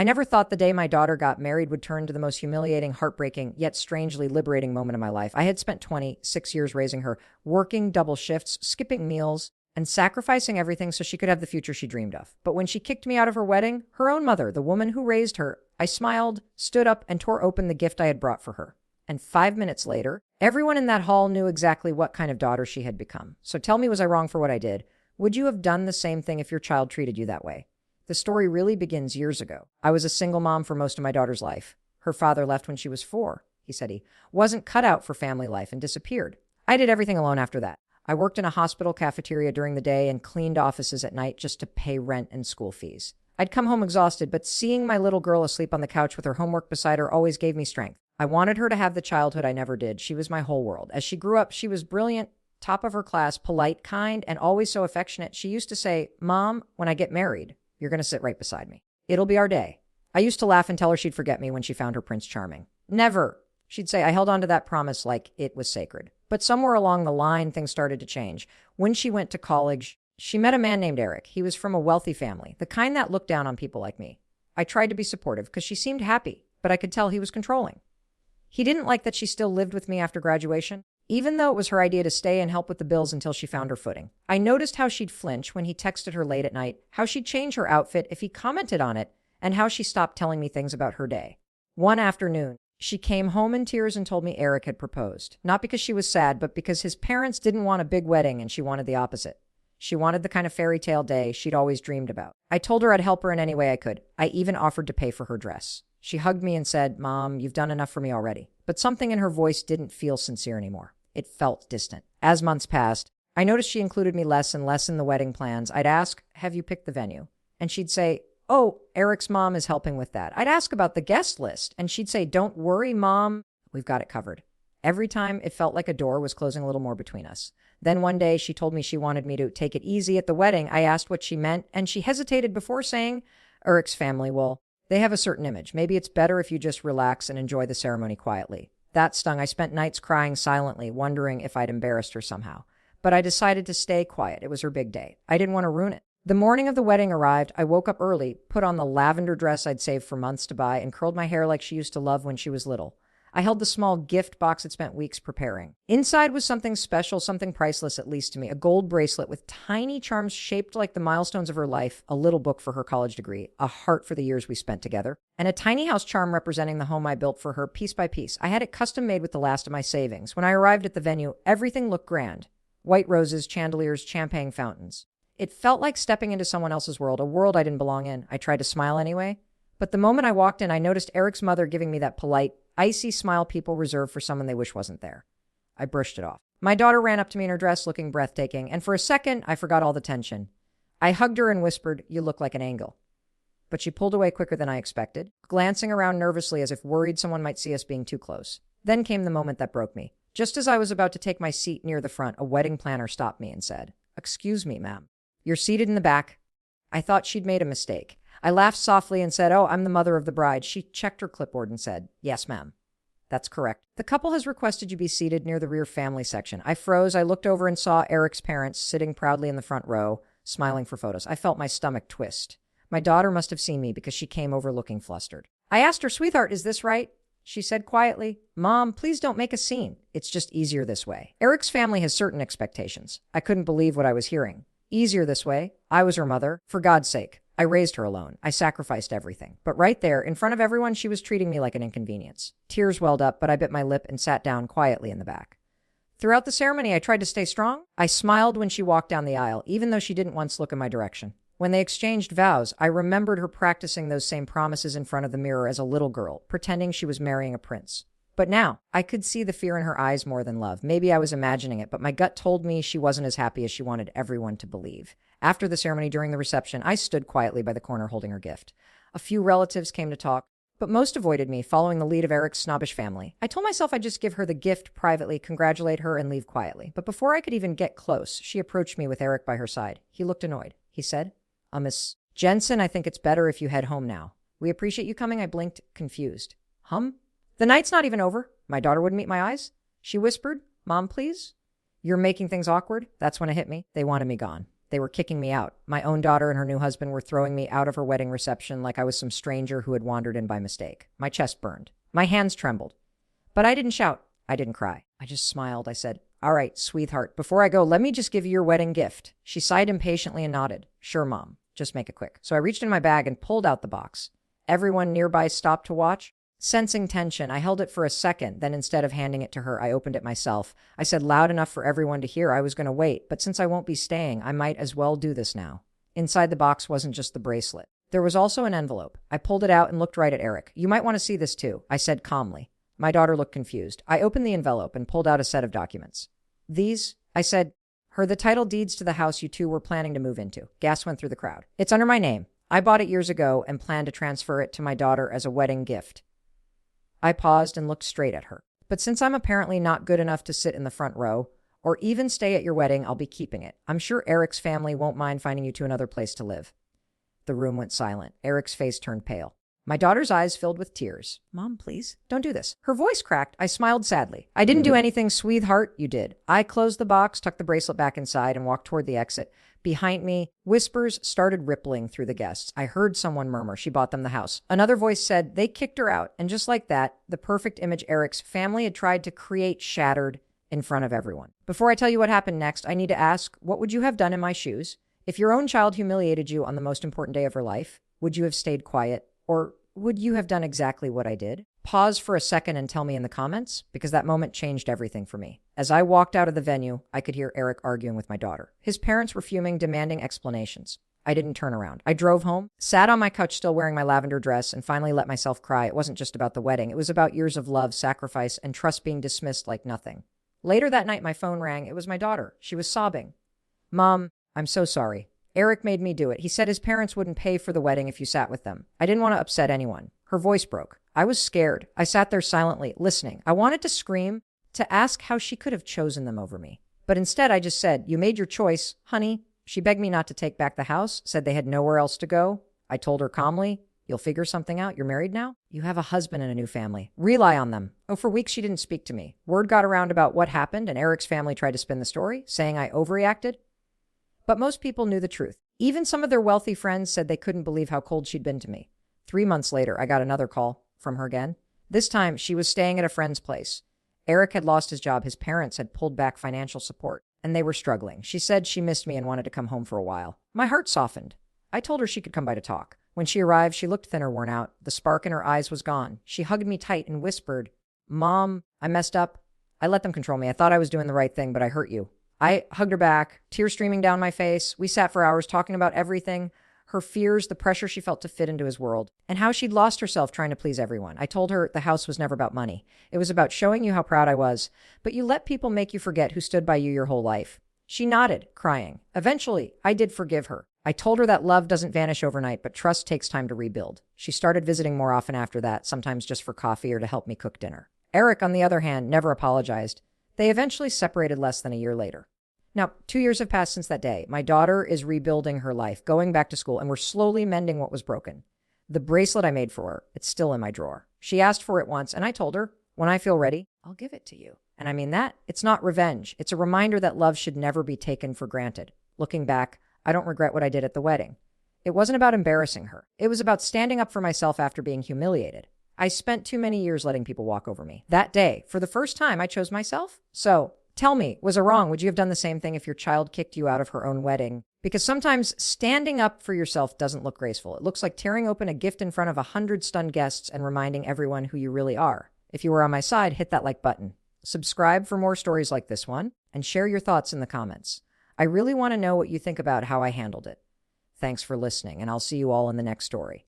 I never thought the day my daughter got married would turn to the most humiliating, heartbreaking, yet strangely liberating moment of my life. I had spent 26 years raising her, working double shifts, skipping meals, and sacrificing everything so she could have the future she dreamed of. But when she kicked me out of her wedding, her own mother, the woman who raised her, I smiled, stood up, and tore open the gift I had brought for her. And 5 minutes later, everyone in that hall knew exactly what kind of daughter she had become. So tell me, was I wrong for what I did? Would you have done the same thing if your child treated you that way? The story really begins years ago. I was a single mom for most of my daughter's life. Her father left when she was 4. He said he wasn't cut out for family life and disappeared. I did everything alone after that. I worked in a hospital cafeteria during the day and cleaned offices at night just to pay rent and school fees. I'd come home exhausted, but seeing my little girl asleep on the couch with her homework beside her always gave me strength. I wanted her to have the childhood I never did. She was my whole world. As she grew up, she was brilliant, top of her class, polite, kind, and always so affectionate. She used to say, "Mom, when I get married, you're going to sit right beside me. It'll be our day." I used to laugh and tell her she'd forget me when she found her Prince Charming. Never. She'd say. I held on to that promise like it was sacred. But somewhere along the line, things started to change. When she went to college, she met a man named Eric. He was from a wealthy family, the kind that looked down on people like me. I tried to be supportive because she seemed happy, but I could tell he was controlling. He didn't like that she still lived with me after graduation, even though it was her idea to stay and help with the bills until she found her footing. I noticed how she'd flinch when he texted her late at night, how she'd change her outfit if he commented on it, and how she stopped telling me things about her day. One afternoon, she came home in tears and told me Eric had proposed. Not because she was sad, but because his parents didn't want a big wedding and she wanted the opposite. She wanted the kind of fairy tale day she'd always dreamed about. I told her I'd help her in any way I could. I even offered to pay for her dress. She hugged me and said, "Mom, you've done enough for me already." But something in her voice didn't feel sincere anymore. It felt distant. As months passed, I noticed she included me less and less in the wedding plans. I'd ask, "Have you picked the venue?" And she'd say, "Oh, Eric's mom is helping with that." I'd ask about the guest list, and she'd say, "Don't worry, Mom, we've got it covered." Every time it felt like a door was closing a little more between us. Then one day she told me she wanted me to take it easy at the wedding. I asked what she meant, and she hesitated before saying, "Eric's family, well, they have a certain image. Maybe it's better if you just relax and enjoy the ceremony quietly." That stung. I spent nights crying silently, wondering if I'd embarrassed her somehow. But I decided to stay quiet. It was her big day. I didn't want to ruin it. The morning of the wedding arrived. I woke up early, put on the lavender dress I'd saved for months to buy, and curled my hair like she used to love when she was little. I held the small gift box I'd spent weeks preparing. Inside was something special, something priceless, at least to me. A gold bracelet with tiny charms shaped like the milestones of her life, a little book for her college degree, a heart for the years we spent together, and a tiny house charm representing the home I built for her piece by piece. I had it custom made with the last of my savings. When I arrived at the venue, everything looked grand. White roses, chandeliers, champagne fountains. It felt like stepping into someone else's world, a world I didn't belong in. I tried to smile anyway. But the moment I walked in, I noticed Eric's mother giving me that polite, icy smile people reserve for someone they wish wasn't there. I brushed it off. My daughter ran up to me in her dress, looking breathtaking, and for a second, I forgot all the tension. I hugged her and whispered, "You look like an angel." But she pulled away quicker than I expected, glancing around nervously as if worried someone might see us being too close. Then came the moment that broke me. Just as I was about to take my seat near the front, a wedding planner stopped me and said, "Excuse me, ma'am. You're seated in the back." I thought she'd made a mistake. I laughed softly and said, "Oh, I'm the mother of the bride." She checked her clipboard and said, "Yes, ma'am. That's correct. The couple has requested you be seated near the rear family section." I froze. I looked over and saw Eric's parents sitting proudly in the front row, smiling for photos. I felt my stomach twist. My daughter must have seen me because she came over looking flustered. I asked her, "Sweetheart, is this right?" She said quietly, "Mom, please don't make a scene. It's just easier this way." Eric's family has certain expectations. I couldn't believe what I was hearing. Easier this way? I was her mother. For God's sake. I raised her alone. I sacrificed everything. But right there, in front of everyone, she was treating me like an inconvenience. Tears welled up, but I bit my lip and sat down quietly in the back. Throughout the ceremony, I tried to stay strong. I smiled when she walked down the aisle, even though she didn't once look in my direction. When they exchanged vows, I remembered her practicing those same promises in front of the mirror as a little girl, pretending she was marrying a prince. But now, I could see the fear in her eyes more than love. Maybe I was imagining it, but my gut told me she wasn't as happy as she wanted everyone to believe. After the ceremony, during the reception, I stood quietly by the corner holding her gift. A few relatives came to talk, but most avoided me, following the lead of Eric's snobbish family. I told myself I'd just give her the gift privately, congratulate her, and leave quietly. But before I could even get close, she approached me with Eric by her side. He looked annoyed. He said, Miss Jensen, I think it's better if you head home now. We appreciate you coming." I blinked, confused. The night's not even over. My daughter wouldn't meet my eyes. She whispered, "Mom, please." "You're making things awkward." That's when it hit me. They wanted me gone. They were kicking me out. My own daughter and her new husband were throwing me out of her wedding reception like I was some stranger who had wandered in by mistake. My chest burned. My hands trembled. But I didn't shout. I didn't cry. I just smiled. I said, "All right, sweetheart, before I go, let me just give you your wedding gift." She sighed impatiently and nodded. "Sure, Mom. Just make it quick." So I reached in my bag and pulled out the box. Everyone nearby stopped to watch. Sensing tension, I held it for a second. Then instead of handing it to her, I opened it myself. I said loud enough for everyone to hear I was going to wait, but since I won't be staying, I might as well do this now. Inside the box wasn't just the bracelet. There was also an envelope. I pulled it out and looked right at Eric. "You might want to see this too," I said calmly. My daughter looked confused. I opened the envelope and pulled out a set of documents. "These," I said, "are the title deeds to the house you two were planning to move into." Gas went through the crowd. "It's under my name. I bought it years ago and planned to transfer it to my daughter as a wedding gift." I paused and looked straight at her. "But since I'm apparently not good enough to sit in the front row or even stay at your wedding, I'll be keeping it. I'm sure Eric's family won't mind finding you to another place to live." The room went silent. Eric's face turned pale. My daughter's eyes filled with tears. "Mom, please, don't do this." Her voice cracked. I smiled sadly. "I didn't do anything, sweetheart. You did." I closed the box, tucked the bracelet back inside, and walked toward the exit. Behind me, whispers started rippling through the guests. I heard someone murmur she bought them the house. Another voice said they kicked her out. And just like that, the perfect image Eric's family had tried to create shattered in front of everyone. Before I tell you what happened next, I need to ask, what would you have done in my shoes? If your own child humiliated you on the most important day of her life, would you have stayed quiet? Or would you have done exactly what I did? Pause for a second and tell me in the comments, because that moment changed everything for me. As I walked out of the venue, I could hear Eric arguing with my daughter. His parents were fuming, demanding explanations. I didn't turn around. I drove home, sat on my couch still wearing my lavender dress, and finally let myself cry. It wasn't just about the wedding. It was about years of love, sacrifice, and trust being dismissed like nothing. Later that night, my phone rang. It was my daughter. She was sobbing. "Mom, I'm so sorry. Eric made me do it. He said his parents wouldn't pay for the wedding if you sat with them. I didn't want to upset anyone." Her voice broke. I was scared. I sat there silently, listening. I wanted to scream, to ask how she could have chosen them over me. But instead, I just said, "You made your choice, honey." She begged me not to take back the house, said they had nowhere else to go. I told her calmly, "You'll figure something out. You're married now. You have a husband and a new family. Rely on them." Oh, for weeks she didn't speak to me. Word got around about what happened, and Eric's family tried to spin the story, saying I overreacted. But most people knew the truth. Even some of their wealthy friends said they couldn't believe how cold she'd been to me. 3 months later, I got another call from her again. This time, she was staying at a friend's place. Eric had lost his job. His parents had pulled back financial support, and they were struggling. She said she missed me and wanted to come home for a while. My heart softened. I told her she could come by to talk. When she arrived, she looked thin or worn out. The spark in her eyes was gone. She hugged me tight and whispered, "Mom, I messed up. I let them control me. I thought I was doing the right thing, but I hurt you." I hugged her back, tears streaming down my face. We sat for hours talking about everything. Her fears, the pressure she felt to fit into his world, and how she'd lost herself trying to please everyone. I told her the house was never about money. It was about showing you how proud I was, but you let people make you forget who stood by you your whole life. She nodded, crying. Eventually, I did forgive her. I told her that love doesn't vanish overnight, but trust takes time to rebuild. She started visiting more often after that, sometimes just for coffee or to help me cook dinner. Eric, on the other hand, never apologized. They eventually separated less than a year later. Now, 2 years have passed since that day. My daughter is rebuilding her life, going back to school, and we're slowly mending what was broken. The bracelet I made for her, it's still in my drawer. She asked for it once, and I told her, when I feel ready, I'll give it to you. And I mean that. It's not revenge. It's a reminder that love should never be taken for granted. Looking back, I don't regret what I did at the wedding. It wasn't about embarrassing her. It was about standing up for myself after being humiliated. I spent too many years letting people walk over me. That day, for the first time, I chose myself. So, tell me, was I wrong? Would you have done the same thing if your child kicked you out of her own wedding? Because sometimes standing up for yourself doesn't look graceful. It looks like tearing open a gift in front of 100 stunned guests and reminding everyone who you really are. If you were on my side, hit that like button. Subscribe for more stories like this one, and share your thoughts in the comments. I really want to know what you think about how I handled it. Thanks for listening, and I'll see you all in the next story.